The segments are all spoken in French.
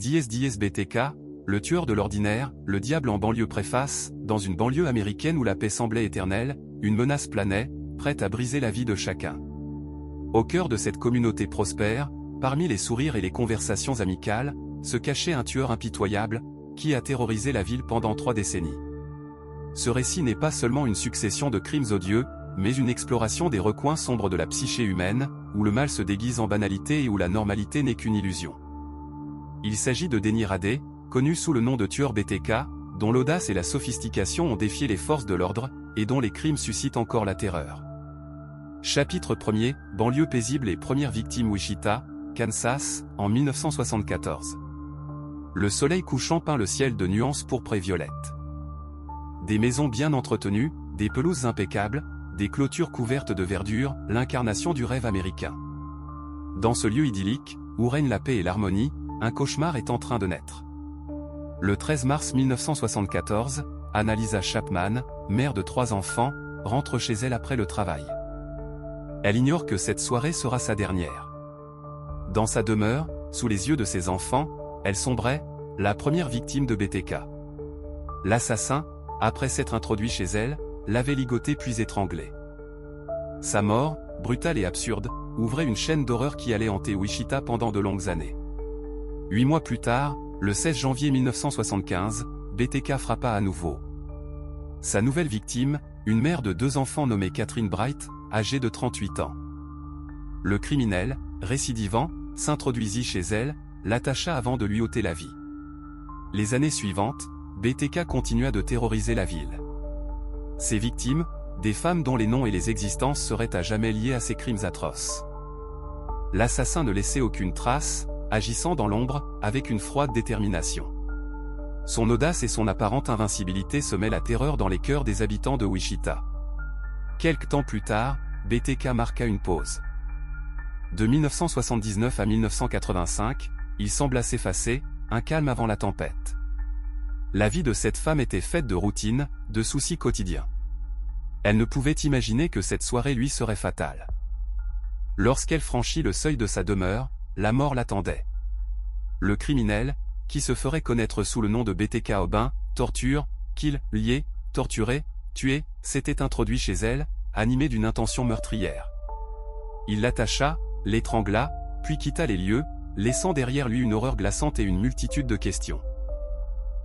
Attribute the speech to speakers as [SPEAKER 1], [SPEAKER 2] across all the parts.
[SPEAKER 1] Dies BTK, le tueur de l'ordinaire, le diable en banlieue. Préface, dans une banlieue américaine où la paix semblait éternelle, une menace planait, prête à briser la vie de chacun. Au cœur de cette communauté prospère, parmi les sourires et les conversations amicales, se cachait un tueur impitoyable, qui a terrorisé la ville pendant 3 décennies. Ce récit n'est pas seulement une succession de crimes odieux, mais une exploration des recoins sombres de la psyché humaine, où le mal se déguise en banalité et où la normalité n'est qu'une illusion. Il s'agit de Denny Radey, connu sous le nom de tueur BTK, dont l'audace et la sophistication ont défié les forces de l'ordre, et dont les crimes suscitent encore la terreur. Chapitre 1er, banlieue paisible et première victime. Wichita, Kansas, en 1974. Le soleil couchant peint le ciel de nuances pourpres et violettes. Des maisons bien entretenues, des pelouses impeccables, des clôtures couvertes de verdure, l'incarnation du rêve américain. Dans ce lieu idyllique, où règne la paix et l'harmonie, un cauchemar est en train de naître. Le 13 mars 1974, Annalisa Chapman, mère de 3 enfants, rentre chez elle après le travail. Elle ignore que cette soirée sera sa dernière. Dans sa demeure, sous les yeux de ses enfants, elle sombrait, la première victime de BTK. L'assassin, après s'être introduit chez elle, l'avait ligotée puis étranglée. Sa mort, brutale et absurde, ouvrait une chaîne d'horreur qui allait hanter Wichita pendant de longues années. 8 mois plus tard, le 16 janvier 1975, BTK frappa à nouveau. Sa nouvelle victime, une mère de 2 enfants nommée Catherine Bright, âgée de 38 ans. Le criminel, récidivant, s'introduisit chez elle, l'attacha avant de lui ôter la vie. Les années suivantes, BTK continua de terroriser la ville. Ses victimes, des femmes dont les noms et les existences seraient à jamais liés à ces crimes atroces. L'assassin ne laissait aucune trace, agissant dans l'ombre, avec une froide détermination. Son audace et son apparente invincibilité semaient la terreur dans les cœurs des habitants de Wichita. Quelque temps plus tard, BTK marqua une pause. De 1979 à 1985, il sembla s'effacer, un calme avant la tempête. La vie de cette femme était faite de routine, de soucis quotidiens. Elle ne pouvait imaginer que cette soirée lui serait fatale. Lorsqu'elle franchit le seuil de sa demeure, la mort l'attendait. Le criminel, qui se ferait connaître sous le nom de BTK Aubin, torture, kill, lié, torturé, tué, s'était introduit chez elle, animé d'une intention meurtrière. Il l'attacha, l'étrangla, puis quitta les lieux, laissant derrière lui une horreur glaçante et une multitude de questions.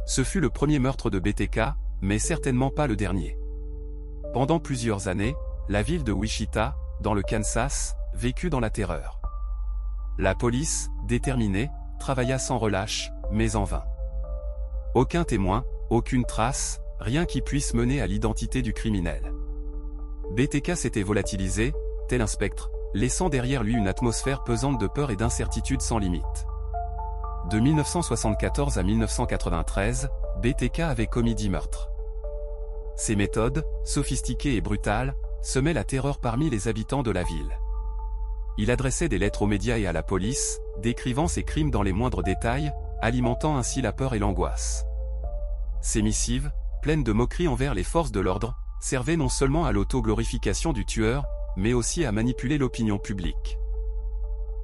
[SPEAKER 1] Ce fut le premier meurtre de BTK, mais certainement pas le dernier. Pendant plusieurs années, la ville de Wichita, dans le Kansas, vécut dans la terreur. La police, déterminée, travailla sans relâche, mais en vain. Aucun témoin, aucune trace, rien qui puisse mener à l'identité du criminel. BTK s'était volatilisé, tel un spectre, laissant derrière lui une atmosphère pesante de peur et d'incertitude sans limite. De 1974 à 1993, BTK avait commis 10 meurtres. Ses méthodes, sophistiquées et brutales, semaient la terreur parmi les habitants de la ville. Il adressait des lettres aux médias et à la police, décrivant ses crimes dans les moindres détails, alimentant ainsi la peur et l'angoisse. Ces missives, pleines de moqueries envers les forces de l'ordre, servaient non seulement à l'auto-glorification du tueur, mais aussi à manipuler l'opinion publique.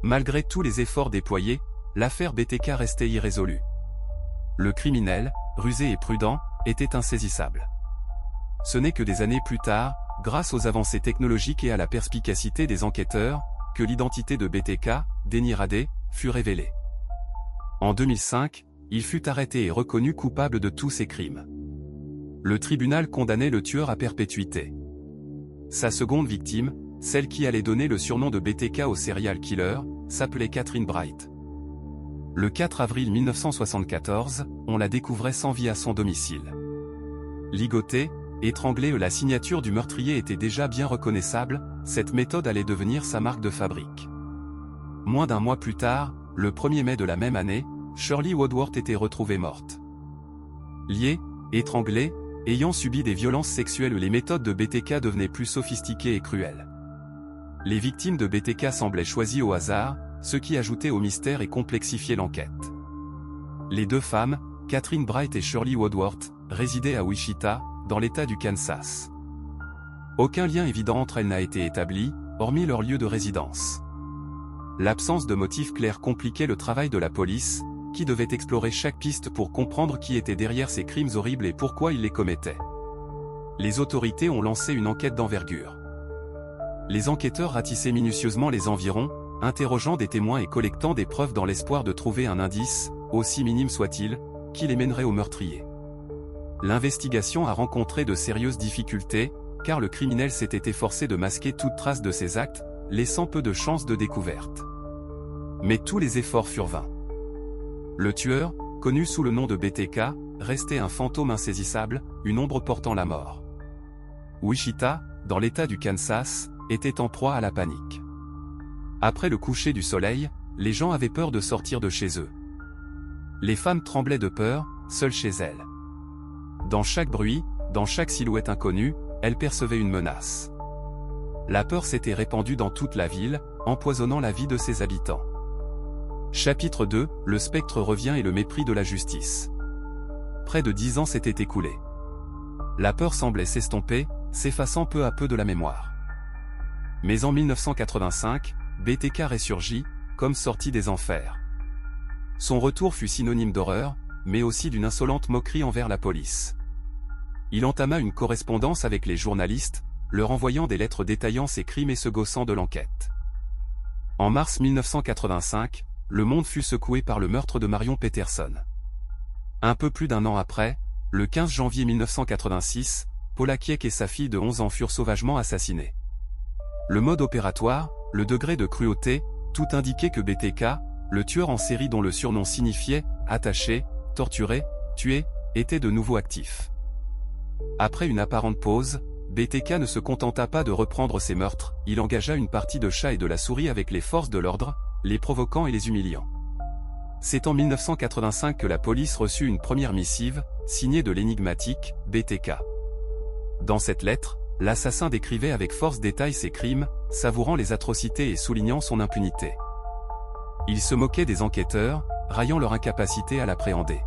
[SPEAKER 1] Malgré tous les efforts déployés, l'affaire BTK restait irrésolue. Le criminel, rusé et prudent, était insaisissable. Ce n'est que des années plus tard, grâce aux avancées technologiques et à la perspicacité des enquêteurs, que l'identité de BTK, Denny Radey, fut révélée. En 2005, il fut arrêté et reconnu coupable de tous ces crimes. Le tribunal condamnait le tueur à perpétuité. Sa seconde victime, celle qui allait donner le surnom de BTK au serial killer, s'appelait Catherine Bright. Le 4 avril 1974, on la découvrait sans vie à son domicile. Ligotée, étranglée, la signature du meurtrier était déjà bien reconnaissable, cette méthode allait devenir sa marque de fabrique. Moins d'un mois plus tard, le 1er mai de la même année, Shirley Woodworth était retrouvée morte. Liée, étranglée, ayant subi des violences sexuelles, les méthodes de BTK devenaient plus sophistiquées et cruelles. Les victimes de BTK semblaient choisies au hasard, ce qui ajoutait au mystère et complexifiait l'enquête. Les 2 femmes, Catherine Bright et Shirley Woodworth, résidaient à Wichita, dans l'État du Kansas. Aucun lien évident entre elles n'a été établi, hormis leur lieu de résidence. L'absence de motifs clairs compliquait le travail de la police, qui devait explorer chaque piste pour comprendre qui était derrière ces crimes horribles et pourquoi il les commettait. Les autorités ont lancé une enquête d'envergure. Les enquêteurs ratissaient minutieusement les environs, interrogeant des témoins et collectant des preuves dans l'espoir de trouver un indice, aussi minime soit-il, qui les mènerait au meurtrier. L'investigation a rencontré de sérieuses difficultés, car le criminel s'était efforcé de masquer toute trace de ses actes, laissant peu de chances de découverte. Mais tous les efforts furent vains. Le tueur, connu sous le nom de BTK, restait un fantôme insaisissable, une ombre portant la mort. Wichita, dans l'État du Kansas, était en proie à la panique. Après le coucher du soleil, les gens avaient peur de sortir de chez eux. Les femmes tremblaient de peur, seules chez elles. Dans chaque bruit, dans chaque silhouette inconnue, elles percevaient une menace. La peur s'était répandue dans toute la ville, empoisonnant la vie de ses habitants. Chapitre 2, le spectre revient et le mépris de la justice. Près de 10 ans s'étaient écoulés. La peur semblait s'estomper, s'effaçant peu à peu de la mémoire. Mais en 1985, BTK ressurgit, comme sorti des enfers. Son retour fut synonyme d'horreur, mais aussi d'une insolente moquerie envers la police. Il entama une correspondance avec les journalistes, leur envoyant des lettres détaillant ses crimes et se gaussant de l'enquête. En mars 1985, le monde fut secoué par le meurtre de Marion Peterson. Un peu plus d'un an après, le 15 janvier 1986, Paula Kiek et sa fille de 11 ans furent sauvagement assassinés. Le mode opératoire, le degré de cruauté, tout indiquait que BTK, le tueur en série dont le surnom signifiait « attaché », « torturé »,« tué », était de nouveau actif. Après une apparente pause, BTK ne se contenta pas de reprendre ses meurtres, il engagea une partie de chats et de la souris avec les forces de l'ordre, les provoquant et les humiliant. C'est en 1985 que la police reçut une première missive, signée de l'énigmatique BTK. Dans cette lettre, l'assassin décrivait avec force détail ses crimes, savourant les atrocités et soulignant son impunité. Il se moquait des enquêteurs, raillant leur incapacité à l'appréhender.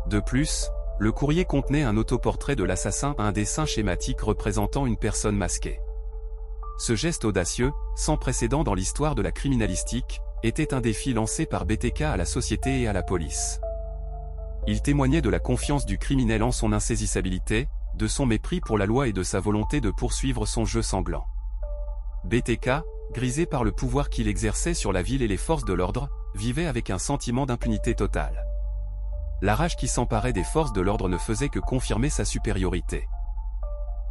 [SPEAKER 1] De plus, le courrier contenait un autoportrait de l'assassin, un dessin schématique représentant une personne masquée. Ce geste audacieux, sans précédent dans l'histoire de la criminalistique, était un défi lancé par BTK à la société et à la police. Il témoignait de la confiance du criminel en son insaisissabilité, de son mépris pour la loi et de sa volonté de poursuivre son jeu sanglant. BTK, grisé par le pouvoir qu'il exerçait sur la ville et les forces de l'ordre, vivait avec un sentiment d'impunité totale. La rage qui s'emparait des forces de l'ordre ne faisait que confirmer sa supériorité.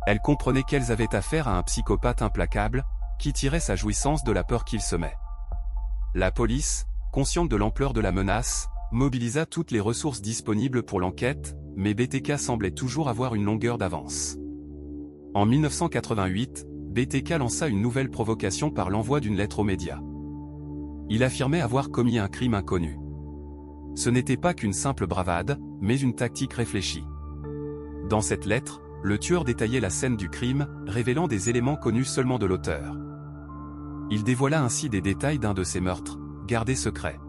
[SPEAKER 1] Elle comprenait qu'elles avaient affaire à un psychopathe implacable, qui tirait sa jouissance de la peur qu'il semait. La police, consciente de l'ampleur de la menace, mobilisa toutes les ressources disponibles pour l'enquête, mais BTK semblait toujours avoir une longueur d'avance. En 1988, BTK lança une nouvelle provocation par l'envoi d'une lettre aux médias. Il affirmait avoir commis un crime inconnu. Ce n'était pas qu'une simple bravade, mais une tactique réfléchie. Dans cette lettre, le tueur détaillait la scène du crime, révélant des éléments connus seulement de l'auteur. Il dévoila ainsi des détails d'un de ses meurtres, gardés secrets.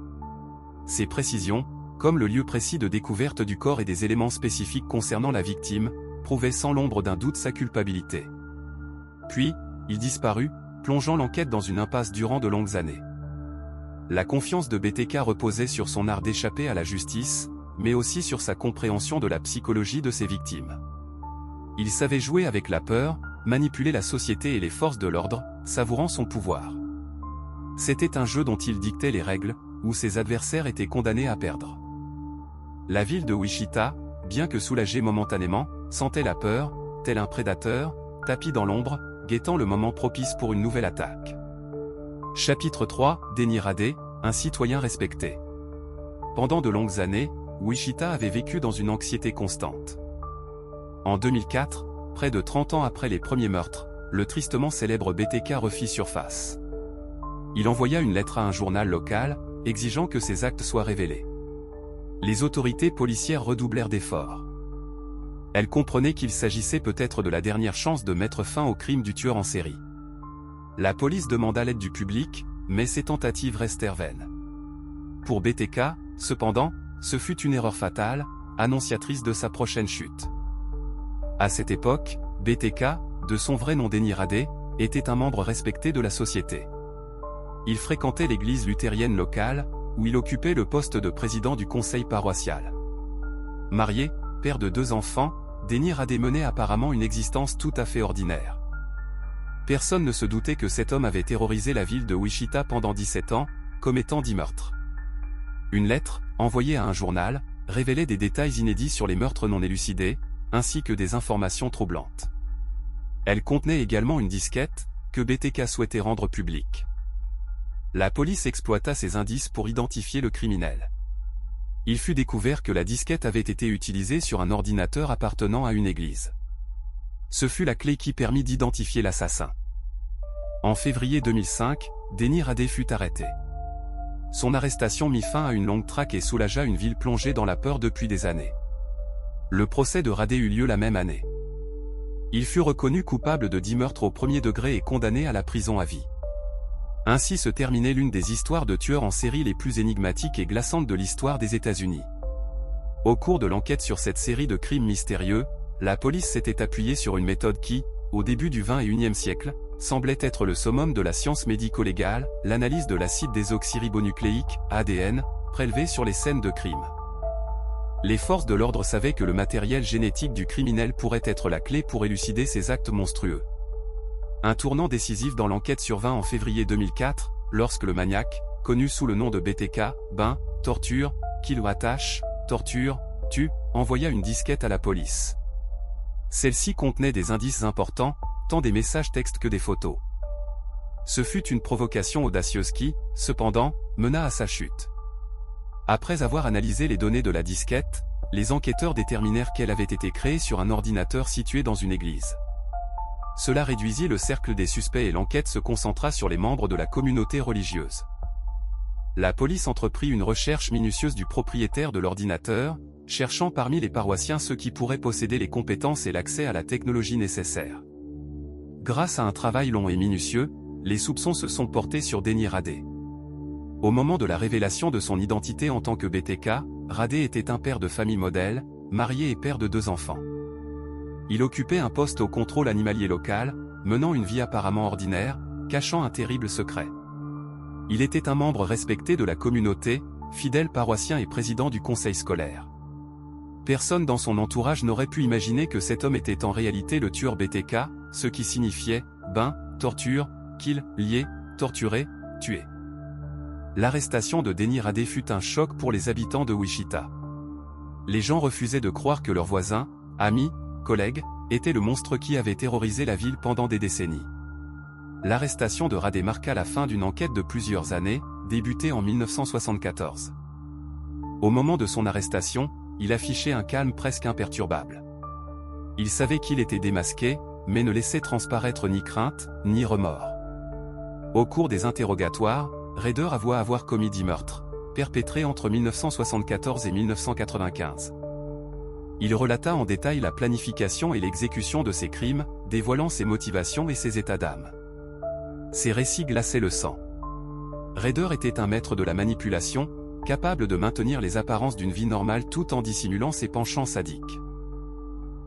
[SPEAKER 1] Ces précisions, comme le lieu précis de découverte du corps et des éléments spécifiques concernant la victime, prouvaient sans l'ombre d'un doute sa culpabilité. Puis, il disparut, plongeant l'enquête dans une impasse durant de longues années. La confiance de BTK reposait sur son art d'échapper à la justice, mais aussi sur sa compréhension de la psychologie de ses victimes. Il savait jouer avec la peur, manipuler la société et les forces de l'ordre, savourant son pouvoir. C'était un jeu dont il dictait les règles, où ses adversaires étaient condamnés à perdre. La ville de Wichita, bien que soulagée momentanément, sentait la peur, tel un prédateur, tapi dans l'ombre, guettant le moment propice pour une nouvelle attaque. Chapitre 3, Denny Radé, un citoyen respecté. Pendant de longues années, Wichita avait vécu dans une anxiété constante. En 2004, près de 30 ans après les premiers meurtres, le tristement célèbre BTK refit surface. Il envoya une lettre à un journal local, exigeant que ses actes soient révélés. Les autorités policières redoublèrent d'efforts. Elles comprenaient qu'il s'agissait peut-être de la dernière chance de mettre fin au crime du tueur en série. La police demanda l'aide du public, mais ses tentatives restèrent vaines. Pour BTK, cependant, ce fut une erreur fatale, annonciatrice de sa prochaine chute. À cette époque, BTK, de son vrai nom Denny Radé, était un membre respecté de la société. Il fréquentait l'église luthérienne locale, où il occupait le poste de président du conseil paroissial. Marié, père de 2 enfants, Denny Radé menait apparemment une existence tout à fait ordinaire. Personne ne se doutait que cet homme avait terrorisé la ville de Wichita pendant 17 ans, commettant 10 meurtres. Une lettre, envoyée à un journal, révélait des détails inédits sur les meurtres non élucidés, ainsi que des informations troublantes. Elle contenait également une disquette, que BTK souhaitait rendre publique. La police exploita ces indices pour identifier le criminel. Il fut découvert que la disquette avait été utilisée sur un ordinateur appartenant à une église. Ce fut la clé qui permit d'identifier l'assassin. En février 2005, Denny Radé fut arrêté. Son arrestation mit fin à une longue traque et soulagea une ville plongée dans la peur depuis des années. Le procès de Radé eut lieu la même année. Il fut reconnu coupable de 10 meurtres au premier degré et condamné à la prison à vie. Ainsi se terminait l'une des histoires de tueurs en série les plus énigmatiques et glaçantes de l'histoire des États-Unis. Au cours de l'enquête sur cette série de crimes mystérieux, la police s'était appuyée sur une méthode qui, au début du XXIe siècle, semblait être le summum de la science médico-légale, l'analyse de l'acide désoxyribonucléique, ADN, prélevé sur les scènes de crime. Les forces de l'ordre savaient que le matériel génétique du criminel pourrait être la clé pour élucider ces actes monstrueux. Un tournant décisif dans l'enquête survint en février 2004, lorsque le maniaque, connu sous le nom de BTK, torture, kill attache, torture, tue, envoya une disquette à la police. Celle-ci contenait des indices importants, tant des messages textes que des photos. Ce fut une provocation audacieuse qui, cependant, mena à sa chute. Après avoir analysé les données de la disquette, les enquêteurs déterminèrent qu'elle avait été créée sur un ordinateur situé dans une église. Cela réduisit le cercle des suspects et l'enquête se concentra sur les membres de la communauté religieuse. La police entreprit une recherche minutieuse du propriétaire de l'ordinateur, cherchant parmi les paroissiens ceux qui pourraient posséder les compétences et l'accès à la technologie nécessaire. Grâce à un travail long et minutieux, les soupçons se sont portés sur Denny Radé. Au moment de la révélation de son identité en tant que BTK, Radé était un père de famille modèle, marié et père de 2 enfants. Il occupait un poste au contrôle animalier local, menant une vie apparemment ordinaire, cachant un terrible secret. Il était un membre respecté de la communauté, fidèle paroissien et président du conseil scolaire. Personne dans son entourage n'aurait pu imaginer que cet homme était en réalité le tueur BTK, ce qui signifiait torture, kill, lié, torturer, tuer. L'arrestation de Denny Radé fut un choc pour les habitants de Wichita. Les gens refusaient de croire que leurs voisins, amis, collègues, était le monstre qui avait terrorisé la ville pendant des décennies. L'arrestation de Radé marqua la fin d'une enquête de plusieurs années, débutée en 1974. Au moment de son arrestation, il affichait un calme presque imperturbable. Il savait qu'il était démasqué, mais ne laissait transparaître ni crainte, ni remords. Au cours des interrogatoires, Rader avoua avoir commis 10 meurtres, perpétrés entre 1974 et 1995. Il relata en détail la planification et l'exécution de ses crimes, dévoilant ses motivations et ses états d'âme. Ses récits glaçaient le sang. Rader était un maître de la manipulation, capable de maintenir les apparences d'une vie normale tout en dissimulant ses penchants sadiques.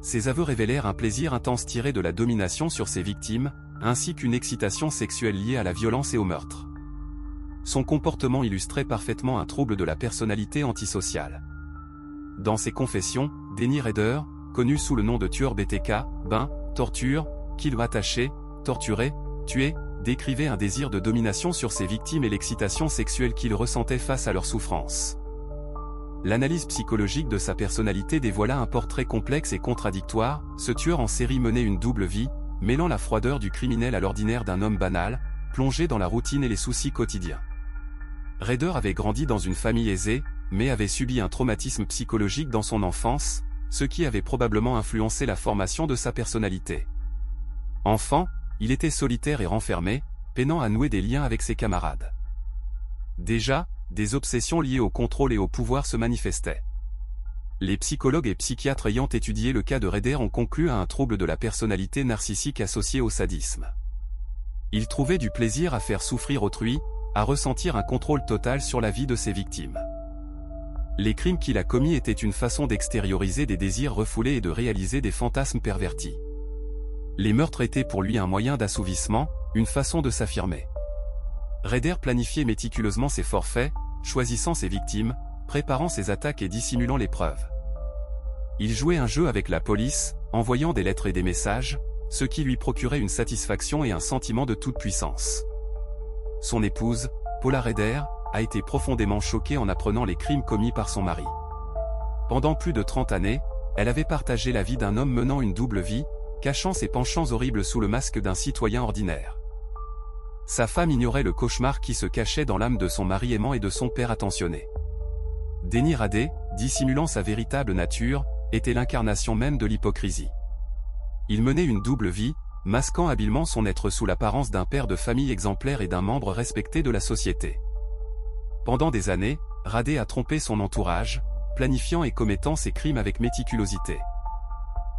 [SPEAKER 1] Ses aveux révélèrent un plaisir intense tiré de la domination sur ses victimes, ainsi qu'une excitation sexuelle liée à la violence et au meurtre. Son comportement illustrait parfaitement un trouble de la personnalité antisociale. Dans ses confessions, Denny Rader, connu sous le nom de tueur BTK, torture, kill attaché, torturer, tuer, décrivait un désir de domination sur ses victimes et l'excitation sexuelle qu'il ressentait face à leur souffrance. L'analyse psychologique de sa personnalité dévoila un portrait complexe et contradictoire. Ce tueur en série menait une double vie, mêlant la froideur du criminel à l'ordinaire d'un homme banal, plongé dans la routine et les soucis quotidiens. Rader avait grandi dans une famille aisée, mais avait subi un traumatisme psychologique dans son enfance, ce qui avait probablement influencé la formation de sa personnalité. Enfant, il était solitaire et renfermé, peinant à nouer des liens avec ses camarades. Déjà, des obsessions liées au contrôle et au pouvoir se manifestaient. Les psychologues et psychiatres ayant étudié le cas de Rader ont conclu à un trouble de la personnalité narcissique associé au sadisme. Il trouvait du plaisir à faire souffrir autrui, à ressentir un contrôle total sur la vie de ses victimes. Les crimes qu'il a commis étaient une façon d'extérioriser des désirs refoulés et de réaliser des fantasmes pervertis. Les meurtres étaient pour lui un moyen d'assouvissement, une façon de s'affirmer. Rader planifiait méticuleusement ses forfaits, choisissant ses victimes, préparant ses attaques et dissimulant les preuves. Il jouait un jeu avec la police, envoyant des lettres et des messages, ce qui lui procurait une satisfaction et un sentiment de toute puissance. Son épouse, Paula Rader, a été profondément choquée en apprenant les crimes commis par son mari. Pendant plus de 30 années, elle avait partagé la vie d'un homme menant une double vie, cachant ses penchants horribles sous le masque d'un citoyen ordinaire. Sa femme ignorait le cauchemar qui se cachait dans l'âme de son mari aimant et de son père attentionné. Denny Rader, dissimulant sa véritable nature, était l'incarnation même de l'hypocrisie. Il menait une double vie, masquant habilement son être sous l'apparence d'un père de famille exemplaire et d'un membre respecté de la société. Pendant des années, Rader a trompé son entourage, planifiant et commettant ses crimes avec méticulosité.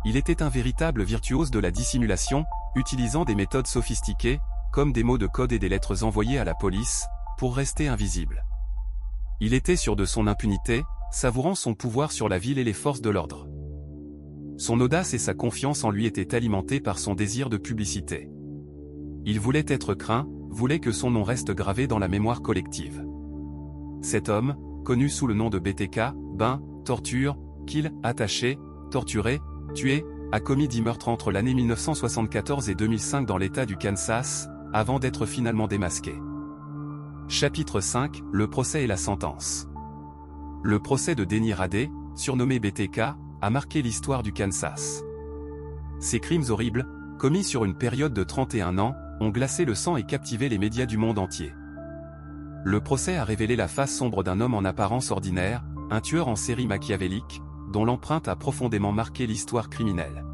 [SPEAKER 1] Il était un véritable virtuose de la dissimulation, utilisant des méthodes sophistiquées, comme des mots de code et des lettres envoyées à la police, pour rester invisible. Il était sûr de son impunité, savourant son pouvoir sur la ville et les forces de l'ordre. Son audace et sa confiance en lui étaient alimentées par son désir de publicité. Il voulait être craint, voulait que son nom reste gravé dans la mémoire collective. Cet homme, connu sous le nom de BTK, torture, kill, attaché, torturé, tué, a commis 10 meurtres entre l'année 1974 et 2005 dans l'État du Kansas, avant d'être finalement démasqué. Chapitre 5, le procès et la sentence. Le procès de Denny Rader, surnommé BTK, a marqué l'histoire du Kansas. Ces crimes horribles, commis sur une période de 31 ans, ont glacé le sang et captivé les médias du monde entier. Le procès a révélé la face sombre d'un homme en apparence ordinaire, un tueur en série machiavélique, dont l'empreinte a profondément marqué l'histoire criminelle.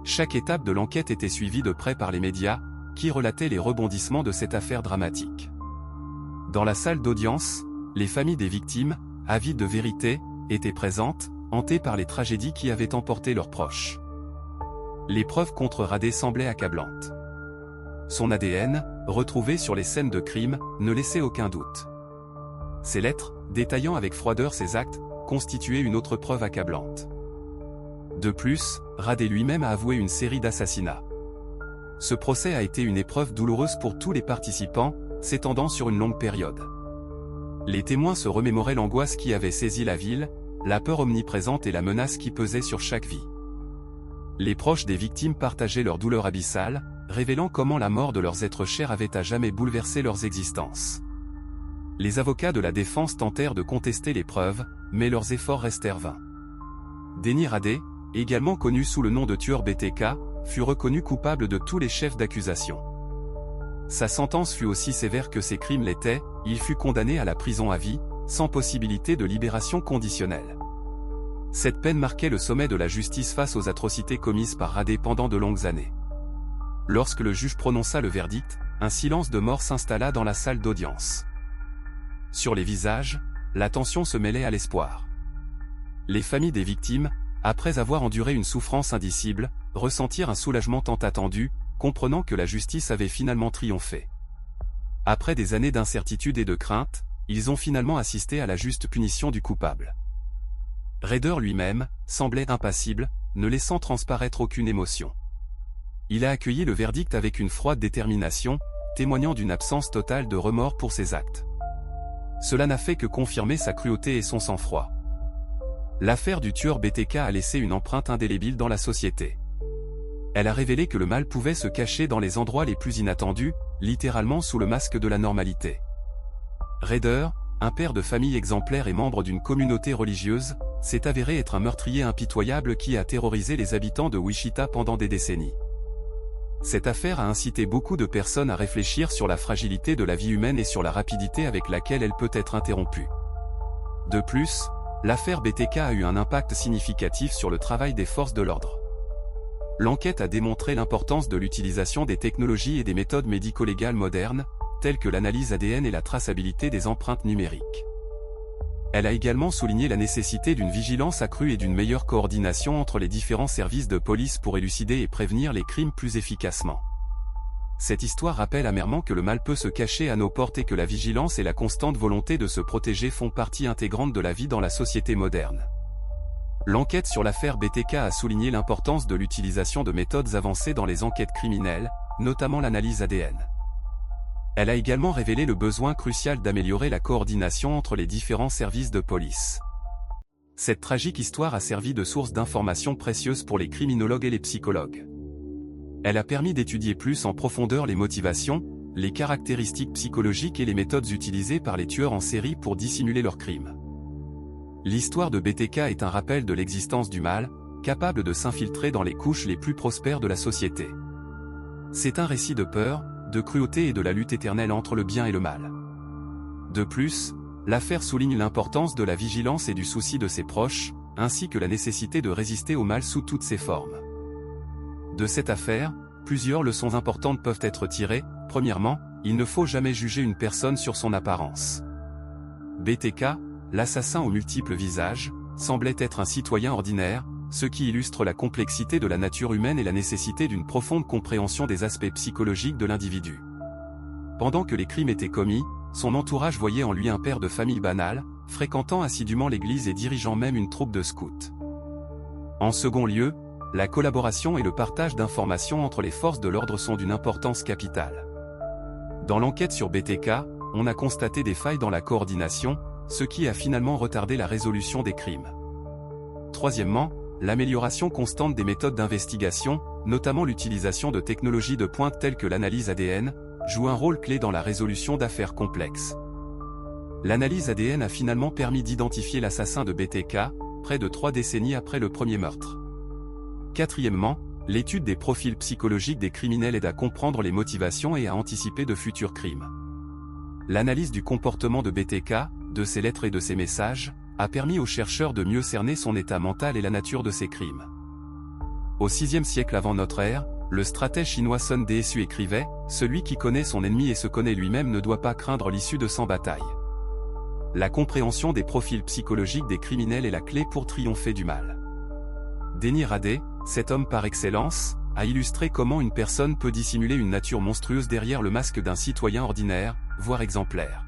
[SPEAKER 1] Chaque étape de l'enquête était suivie de près par les médias, qui relataient les rebondissements de cette affaire dramatique. Dans la salle d'audience, les familles des victimes, avides de vérité, étaient présentes, hantées par les tragédies qui avaient emporté leurs proches. Les preuves contre Rader semblaient accablantes. Son ADN, retrouvé sur les scènes de crime, ne laissait aucun doute. Ses lettres, détaillant avec froideur ses actes, constituaient une autre preuve accablante. De plus, Rader lui-même a avoué une série d'assassinats. Ce procès a été une épreuve douloureuse pour tous les participants, s'étendant sur une longue période. Les témoins se remémoraient l'angoisse qui avait saisi la ville, la peur omniprésente et la menace qui pesait sur chaque vie. Les proches des victimes partageaient leur douleur abyssale, révélant comment la mort de leurs êtres chers avait à jamais bouleversé leurs existences. Les avocats de la défense tentèrent de contester les preuves, mais leurs efforts restèrent vains. Denny Rader, également connu sous le nom de tueur BTK, fut reconnu coupable de tous les chefs d'accusation. Sa sentence fut aussi sévère que ses crimes l'étaient, il fut condamné à la prison à vie, sans possibilité de libération conditionnelle. Cette peine marquait le sommet de la justice face aux atrocités commises par Rader pendant de longues années. Lorsque le juge prononça le verdict, un silence de mort s'installa dans la salle d'audience. Sur les visages, la tension se mêlait à l'espoir. Les familles des victimes, après avoir enduré une souffrance indicible, ressentirent un soulagement tant attendu, comprenant que la justice avait finalement triomphé. Après des années d'incertitude et de crainte, ils ont finalement assisté à la juste punition du coupable. Rader lui-même, semblait impassible, ne laissant transparaître aucune émotion. Il a accueilli le verdict avec une froide détermination, témoignant d'une absence totale de remords pour ses actes. Cela n'a fait que confirmer sa cruauté et son sang-froid. L'affaire du tueur BTK a laissé une empreinte indélébile dans la société. Elle a révélé que le mal pouvait se cacher dans les endroits les plus inattendus, littéralement sous le masque de la normalité. Rader, un père de famille exemplaire et membre d'une communauté religieuse, s'est avéré être un meurtrier impitoyable qui a terrorisé les habitants de Wichita pendant des décennies. Cette affaire a incité beaucoup de personnes à réfléchir sur la fragilité de la vie humaine et sur la rapidité avec laquelle elle peut être interrompue. De plus, l'affaire BTK a eu un impact significatif sur le travail des forces de l'ordre. L'enquête a démontré l'importance de l'utilisation des technologies et des méthodes médico-légales modernes, telles que l'analyse ADN et la traçabilité des empreintes numériques. Elle a également souligné la nécessité d'une vigilance accrue et d'une meilleure coordination entre les différents services de police pour élucider et prévenir les crimes plus efficacement. Cette histoire rappelle amèrement que le mal peut se cacher à nos portes et que la vigilance et la constante volonté de se protéger font partie intégrante de la vie dans la société moderne. L'enquête sur l'affaire BTK a souligné l'importance de l'utilisation de méthodes avancées dans les enquêtes criminelles, notamment l'analyse ADN. Elle a également révélé le besoin crucial d'améliorer la coordination entre les différents services de police. Cette tragique histoire a servi de source d'informations précieuses pour les criminologues et les psychologues. Elle a permis d'étudier plus en profondeur les motivations, les caractéristiques psychologiques et les méthodes utilisées par les tueurs en série pour dissimuler leurs crimes. L'histoire de BTK est un rappel de l'existence du mal, capable de s'infiltrer dans les couches les plus prospères de la société. C'est un récit de peur, de cruauté et de la lutte éternelle entre le bien et le mal. De plus, l'affaire souligne l'importance de la vigilance et du souci de ses proches, ainsi que la nécessité de résister au mal sous toutes ses formes. De cette affaire, plusieurs leçons importantes peuvent être tirées. Premièrement, il ne faut jamais juger une personne sur son apparence. BTK, l'assassin aux multiples visages, semblait être un citoyen ordinaire, ce qui illustre la complexité de la nature humaine et la nécessité d'une profonde compréhension des aspects psychologiques de l'individu. Pendant que les crimes étaient commis, son entourage voyait en lui un père de famille banal, fréquentant assidûment l'église et dirigeant même une troupe de scouts. En second lieu, la collaboration et le partage d'informations entre les forces de l'ordre sont d'une importance capitale. Dans l'enquête sur BTK, on a constaté des failles dans la coordination, ce qui a finalement retardé la résolution des crimes. Troisièmement, l'amélioration constante des méthodes d'investigation, notamment l'utilisation de technologies de pointe telles que l'analyse ADN, joue un rôle clé dans la résolution d'affaires complexes. L'analyse ADN a finalement permis d'identifier l'assassin de BTK, près de 3 décennies après le premier meurtre. Quatrièmement, l'étude des profils psychologiques des criminels aide à comprendre les motivations et à anticiper de futurs crimes. L'analyse du comportement de BTK, de ses lettres et de ses messages, a permis aux chercheurs de mieux cerner son état mental et la nature de ses crimes. Au VIe siècle avant notre ère, le stratège chinois Sun Tzu écrivait « Celui qui connaît son ennemi et se connaît lui-même ne doit pas craindre l'issue de 100 batailles ». La compréhension des profils psychologiques des criminels est la clé pour triompher du mal. Denny Radé, cet homme par excellence, a illustré comment une personne peut dissimuler une nature monstrueuse derrière le masque d'un citoyen ordinaire, voire exemplaire.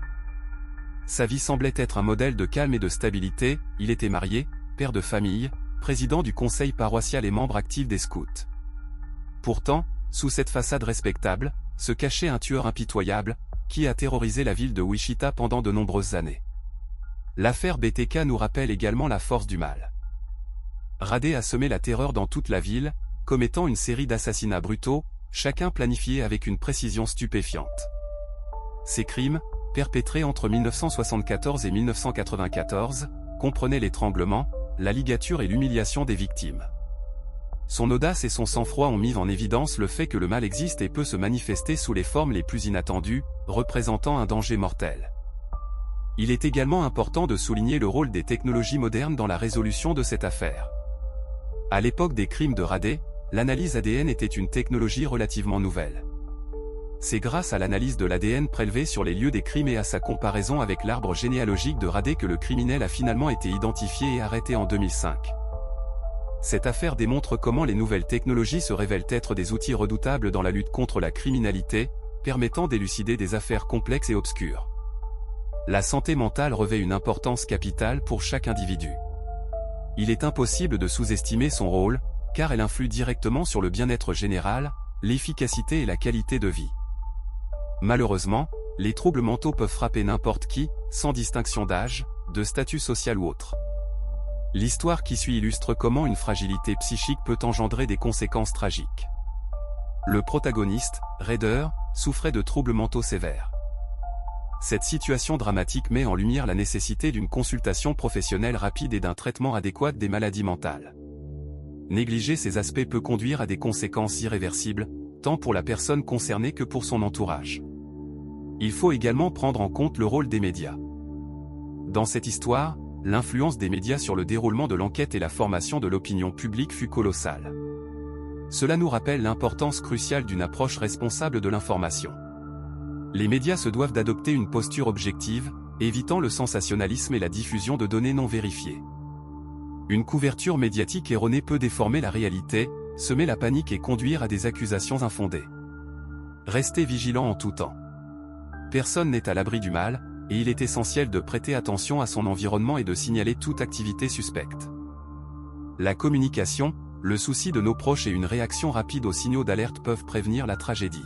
[SPEAKER 1] Sa vie semblait être un modèle de calme et de stabilité, il était marié, père de famille, président du conseil paroissial et membre actif des scouts. Pourtant, sous cette façade respectable, se cachait un tueur impitoyable, qui a terrorisé la ville de Wichita pendant de nombreuses années. L'affaire BTK nous rappelle également la force du mal. Radé a semé la terreur dans toute la ville, commettant une série d'assassinats brutaux, chacun planifié avec une précision stupéfiante. Ces crimes, perpétrés entre 1974 et 1994, comprenaient l'étranglement, la ligature et l'humiliation des victimes. Son audace et son sang-froid ont mis en évidence le fait que le mal existe et peut se manifester sous les formes les plus inattendues, représentant un danger mortel. Il est également important de souligner le rôle des technologies modernes dans la résolution de cette affaire. À l'époque des crimes de Radé, l'analyse ADN était une technologie relativement nouvelle. C'est grâce à l'analyse de l'ADN prélevé sur les lieux des crimes et à sa comparaison avec l'arbre généalogique de Radé que le criminel a finalement été identifié et arrêté en 2005. Cette affaire démontre comment les nouvelles technologies se révèlent être des outils redoutables dans la lutte contre la criminalité, permettant d'élucider des affaires complexes et obscures. La santé mentale revêt une importance capitale pour chaque individu. Il est impossible de sous-estimer son rôle, car elle influe directement sur le bien-être général, l'efficacité et la qualité de vie. Malheureusement, les troubles mentaux peuvent frapper n'importe qui, sans distinction d'âge, de statut social ou autre. L'histoire qui suit illustre comment une fragilité psychique peut engendrer des conséquences tragiques. Le protagoniste, Raider, souffrait de troubles mentaux sévères. Cette situation dramatique met en lumière la nécessité d'une consultation professionnelle rapide et d'un traitement adéquat des maladies mentales. Négliger ces aspects peut conduire à des conséquences irréversibles, tant pour la personne concernée que pour son entourage. Il faut également prendre en compte le rôle des médias. Dans cette histoire, l'influence des médias sur le déroulement de l'enquête et la formation de l'opinion publique fut colossale. Cela nous rappelle l'importance cruciale d'une approche responsable de l'information. Les médias se doivent d'adopter une posture objective, évitant le sensationnalisme et la diffusion de données non vérifiées. Une couverture médiatique erronée peut déformer la réalité, semer la panique et conduire à des accusations infondées. Restez vigilant en tout temps. Personne n'est à l'abri du mal, et il est essentiel de prêter attention à son environnement et de signaler toute activité suspecte. La communication, le souci de nos proches et une réaction rapide aux signaux d'alerte peuvent prévenir la tragédie.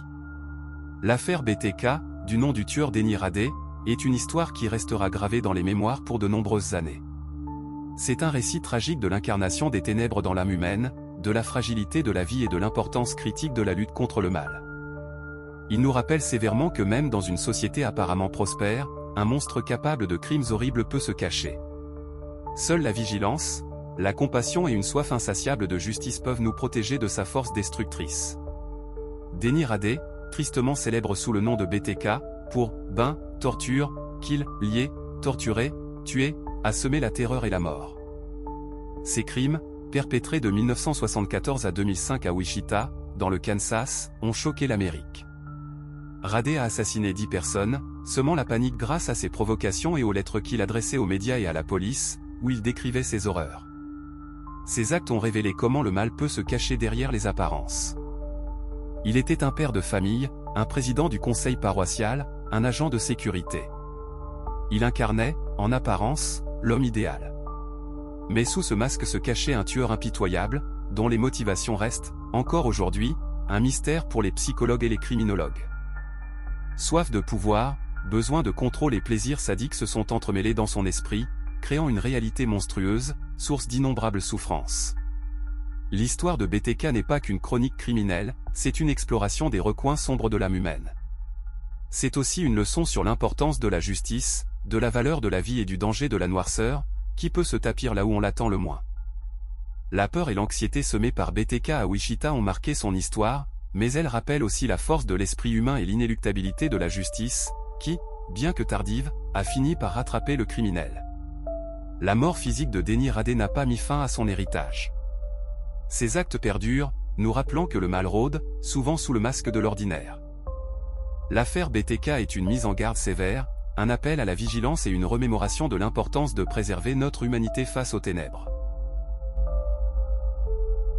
[SPEAKER 1] L'affaire BTK, du nom du tueur Denny Radé, est une histoire qui restera gravée dans les mémoires pour de nombreuses années. C'est un récit tragique de l'incarnation des ténèbres dans l'âme humaine, de la fragilité de la vie et de l'importance critique de la lutte contre le mal. Il nous rappelle sévèrement que même dans une société apparemment prospère, un monstre capable de crimes horribles peut se cacher. Seule la vigilance, la compassion et une soif insatiable de justice peuvent nous protéger de sa force destructrice. Denny Radé, tristement célèbre sous le nom de BTK, pour « bain, torture, kill, lier, torturer, tuer », a semé la terreur et la mort. Ces crimes, perpétrés de 1974 à 2005 à Wichita, dans le Kansas, ont choqué l'Amérique. Radé a assassiné 10 personnes, semant la panique grâce à ses provocations et aux lettres qu'il adressait aux médias et à la police, où il décrivait ses horreurs. Ces actes ont révélé comment le mal peut se cacher derrière les apparences. Il était un père de famille, un président du conseil paroissial, un agent de sécurité. Il incarnait, en apparence, l'homme idéal. Mais sous ce masque se cachait un tueur impitoyable, dont les motivations restent, encore aujourd'hui, un mystère pour les psychologues et les criminologues. Soif de pouvoir, besoin de contrôle et plaisir sadique se sont entremêlés dans son esprit, créant une réalité monstrueuse, source d'innombrables souffrances. L'histoire de BTK n'est pas qu'une chronique criminelle, c'est une exploration des recoins sombres de l'âme humaine. C'est aussi une leçon sur l'importance de la justice, de la valeur de la vie et du danger de la noirceur, qui peut se tapir là où on l'attend le moins. La peur et l'anxiété semées par BTK à Wichita ont marqué son histoire, mais elles rappellent aussi la force de l'esprit humain et l'inéluctabilité de la justice, qui, bien que tardive, a fini par rattraper le criminel. La mort physique de Denny Radé n'a pas mis fin à son héritage. Ces actes perdurent, nous rappelant que le mal rôde, souvent sous le masque de l'ordinaire. L'affaire BTK est une mise en garde sévère, un appel à la vigilance et une remémoration de l'importance de préserver notre humanité face aux ténèbres.